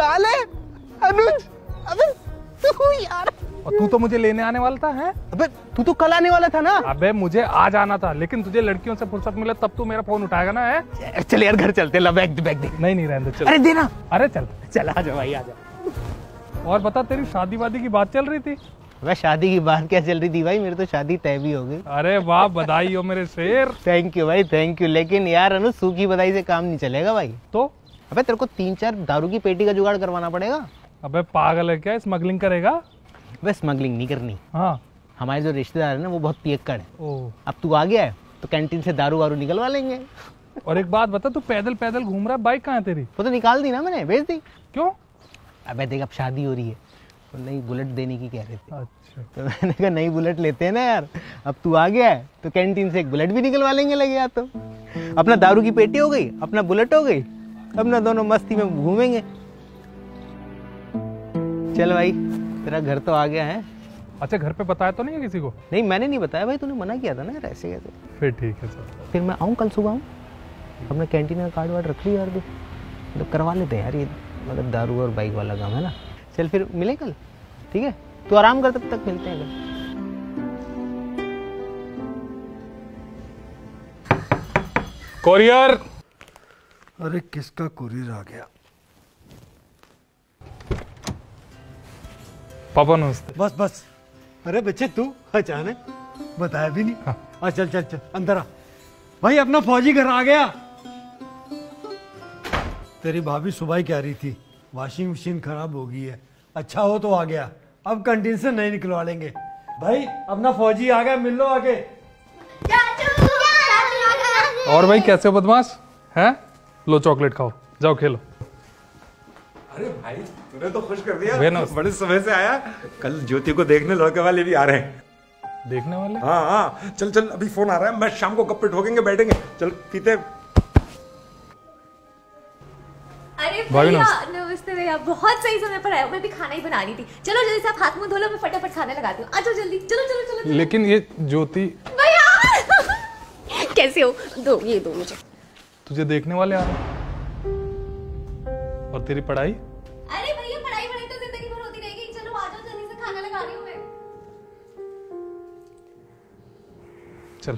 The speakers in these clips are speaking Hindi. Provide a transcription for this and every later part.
साले अनुज, अबे तू यार, और तू तो मुझे लेने आने वाला था है? अबे तू तो कल आने वाला था ना। अबे मुझे आज आना था, लेकिन तुझे लड़कियों से फुर्सत मिले तब तू मेरा फोन उठाएगा ना है? चल यार घर चलते, ला बैग दे। नहीं रहने दे, चल। अरे देना। अरे चल चल आजा भाई आजा। और बता, तेरी शादी वादी की बात चल रही थी? वह शादी की बात क्या चल रही थी भाई, मेरी तो शादी तय भी हो गई। अरे वाह, बधाई हो मेरे शेर। थैंक यू भाई थैंक यू, लेकिन यार अनुज सूखी बधाई से काम नहीं चलेगा भाई। तो अबे तेरे को 3-4 दारू की पेटी का जुगाड़ करवाना पड़ेगा। अबे पागल है क्या, स्मगलिंग करेगा? बस स्मगलिंग नहीं करनी। हाँ, हमारे जो रिश्तेदार है ना वो बहुत पियक्कड़ है। ओ। अब तू आ गया है तो कैंटीन से दारू वारू निकलवा लेंगे। और एक बात बता, तू पैदल पैदल घूम रहा है, बाइक कहाँ है तेरी? वो तो निकाल दी ना मैंने, भेज दी। क्यों? अबे देख अब शादी हो रही है तो नई बुलेट देने की कह रहे थे। अच्छा, तो मैंने कहा नई बुलेट लेते हैं ना यार। अब तू आ गया है तो कैंटीन से एक बुलेट भी निकलवा लेंगे लगे यार। तो अपना दारू की पेटी हो गई, अपना बुलेट हो गई, अपना दोनों मस्ती में घूमेंगे। चल भाई तेरा घर तो आ गया है। अच्छा घर पे बताया तो नहीं है किसी को? नहीं मैंने नहीं बताया भाई, तूने मना किया था ना यार, ऐसे कैसे। फिर ठीक है सर। फिर मैं आऊँ कल सुबह आऊँ, अपने कैंटीन का कार्ड वार्ड रख ली यार, मतलब करवा लेते हैं यार ये, मतलब दारू और बाइक वाला काम है ना। चल फिर मिले कल, ठीक है? तू आराम कर, तब तक मिलते हैं कल। कोरियर। अरे किसका कुरियर आ गया? पापा नमस्ते। बस बस। अरे बच्चे तू अचानक बताया भी नहीं। हाँ चल चल चल अंदर आ। भाई अपना फौजी घर आ गया। तेरी भाभी सुबह ही कह रही थी वॉशिंग मशीन खराब हो गई है, अच्छा हो तो आ गया, अब कैंटीन से नहीं निकलवा लेंगे। भाई अपना फौजी आ गया, मिल लो आके। और भाई कैसे हो बदमाश हैं? लो चॉकलेट खाओ, जाओ खेलो। अरे भाई तूने तो खुश कर दिया, वेनस। बड़े समय से आया। कल ज्योति को देखने लड़के वाले भी आ रहे हैं। देखने वाले? हाँ हाँ चल चल, अभी फोन आ रहा है, मैं शाम को गप्पे ठोकेंगे, बैठेंगे, चल पीते। अरे भैया नमस्ते भैया, बहुत सही समय पर आया, मैं भी खाना ही बना रही थी। चलो जल्दी से आप हाथ मुंह धो लो, मैं फटाफट खाने लगाती हूँ। आ जाओ जल्दी, चलो चलो चलो, चलो। लेकिन ये ज्योति भैया कैसे हो? दो ये दो मुझे। तुझे देखने वाले आ रहे हैं। और तेरी पढ़ाई? अरे भैया पढ़ाई तो जिंदगी भर होती रहेगी। चलो आ जाओ जल्दी से, खाना लगा रही हूँ मैं। चल।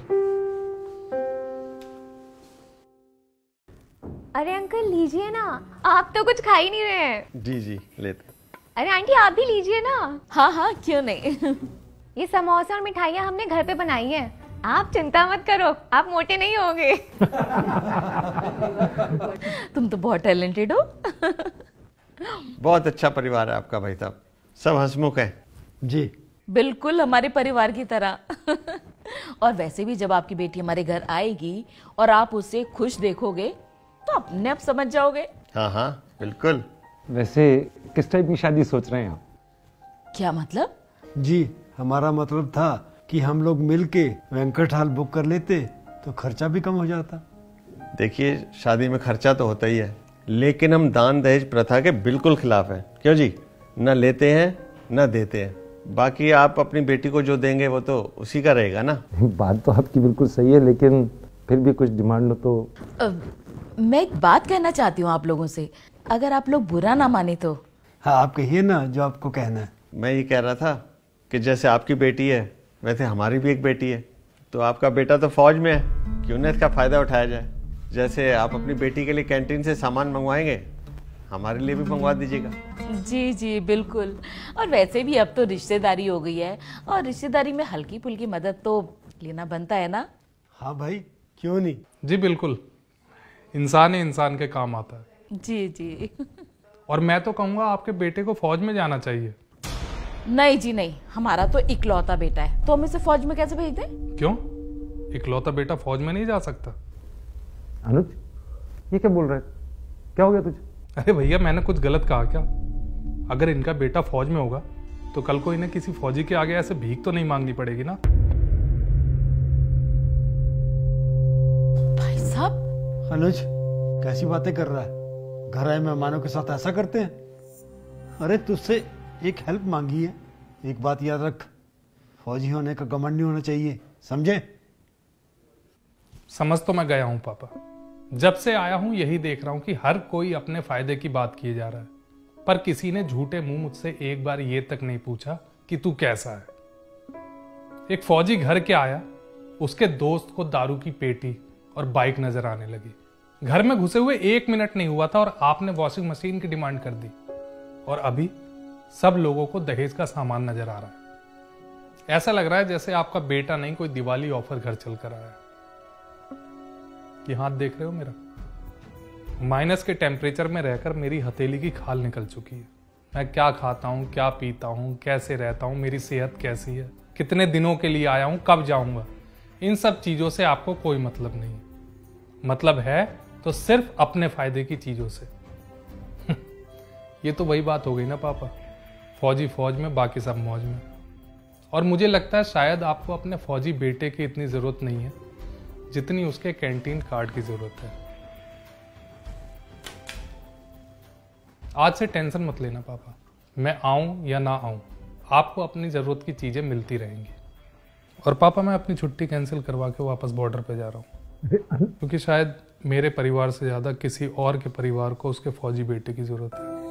अरे अंकल लीजिए ना, आप तो कुछ खा ही नहीं रहे हैं। जी जी लेते। अरे आंटी आप भी लीजिए ना। हाँ हाँ क्यों नहीं। ये समोसा और मिठाइयाँ हमने घर पे बनाई है, आप चिंता मत करो, आप मोटे नहीं होंगे। तुम तो बहुत टैलेंटेड हो। बहुत अच्छा परिवार है आपका भाई साहब, सब हंसमुख है। जी बिल्कुल हमारे परिवार की तरह। और वैसे भी जब आपकी बेटी हमारे घर आएगी और आप उसे खुश देखोगे तो अपने आप समझ जाओगे। हाँ हाँ बिल्कुल। वैसे किस टाइप की शादी सोच रहे हैं आप? क्या मतलब? जी हमारा मतलब था कि हम लोग मिलके वेंकट हॉल बुक कर लेते तो खर्चा भी कम हो जाता। देखिए शादी में खर्चा तो होता ही है, लेकिन हम दान दहेज प्रथा के बिल्कुल खिलाफ हैं। क्यों जी? न लेते हैं न देते हैं, बाकी आप अपनी बेटी को जो देंगे वो तो उसी का रहेगा ना। बात तो आपकी बिल्कुल सही है, लेकिन फिर भी कुछ डिमांड हो तो। मैं एक बात कहना चाहती हूँ आप लोगों से, अगर आप लोग बुरा ना माने तो। हाँ आप कहिए ना जो आपको कहना है। मैं ये कह रहा था कि जैसे आपकी बेटी है वैसे हमारी भी एक बेटी है, तो आपका बेटा तो फौज में है, क्यों ना इसका फायदा उठाया जाए। जैसे आप अपनी बेटी के लिए कैंटीन से सामान मंगवाएंगे, हमारे लिए भी मंगवा दीजिएगा। जी जी बिल्कुल। और वैसे भी अब तो रिश्तेदारी हो गई है, और रिश्तेदारी में हल्की फुल्की मदद तो लेना बनता है ना। हाँ भाई क्यों नहीं। जी बिल्कुल, इंसान ही इंसान के काम आता है। जी जी। और मैं तो कहूँगा आपके बेटे को फौज में जाना चाहिए। नहीं जी नहीं, हमारा तो इकलौता बेटा है, तो हम इसे फौज में कैसे भेज दें? क्यों? इकलौता बेटा फौज में नहीं जा सकता? अनुज ये क्या बोल रहे हैं? क्या हो गया तुझे? अरे भैया मैंने कुछ गलत कहा क्या? अगर इनका बेटा फौज में होगा तो कल को इन्हें किसी फौजी के आगे ऐसे भीख तो नहीं मांगनी पड़ेगी ना। भाई साहब। अनुज कैसी बातें कर रहा है? घर आए मेहमानों के साथ ऐसा करते हैं? अरे तुझसे एक हेल्प मांगी है, एक बात याद रख, फौजी होने का घमंड नहीं होना चाहिए, समझे? समझ तो मैं गया हूं पापा, जब से आया हूं यही देख रहा हूं कि हर कोई अपने फायदे की बात किए जा रहा है। पर किसी ने झूठे मुंह मुझसे एक बार ये तक नहीं पूछा कि तू कैसा है। एक फौजी घर के आया, उसके दोस्त को दारू की पेटी और बाइक नजर आने लगी। घर में घुसे हुए 1 मिनट नहीं हुआ था और आपने वॉशिंग मशीन की डिमांड कर दी, और अभी सब लोगों को दहेज का सामान नजर आ रहा है। ऐसा लग रहा है जैसे आपका बेटा नहीं, कोई दिवाली ऑफर घर चल कर आया। ये हाथ देख रहे हो मेरा? माइनस के टेम्परेचर में रहकर मेरी हथेली की खाल निकल चुकी है। मैं क्या खाता हूं, क्या पीता हूं, कैसे रहता हूं, मेरी सेहत कैसी है, कितने दिनों के लिए आया हूं, कब जाऊंगा, इन सब चीजों से आपको कोई मतलब नहीं। मतलब है तो सिर्फ अपने फायदे की चीजों से। ये तो वही बात हो गई ना पापा, फौजी फौज में, बाकी सब मौज में। और मुझे लगता है शायद आपको अपने फौजी बेटे की इतनी जरूरत नहीं है जितनी उसके कैंटीन कार्ड की जरूरत है। आज से टेंशन मत लेना पापा, मैं आऊं या ना आऊं, आपको अपनी जरूरत की चीजें मिलती रहेंगी। और पापा मैं अपनी छुट्टी कैंसिल करवा के वापस बॉर्डर पे जा रहा हूं, क्योंकि शायद मेरे परिवार से ज्यादा किसी और के परिवार को उसके फौजी बेटे की जरूरत है।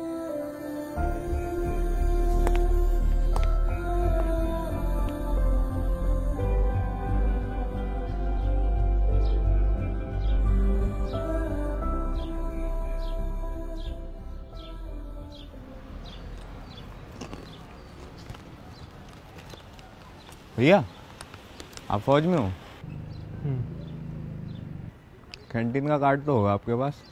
भैया आप फौज में हो? कैंटीन का कार्ड तो होगा आपके पास?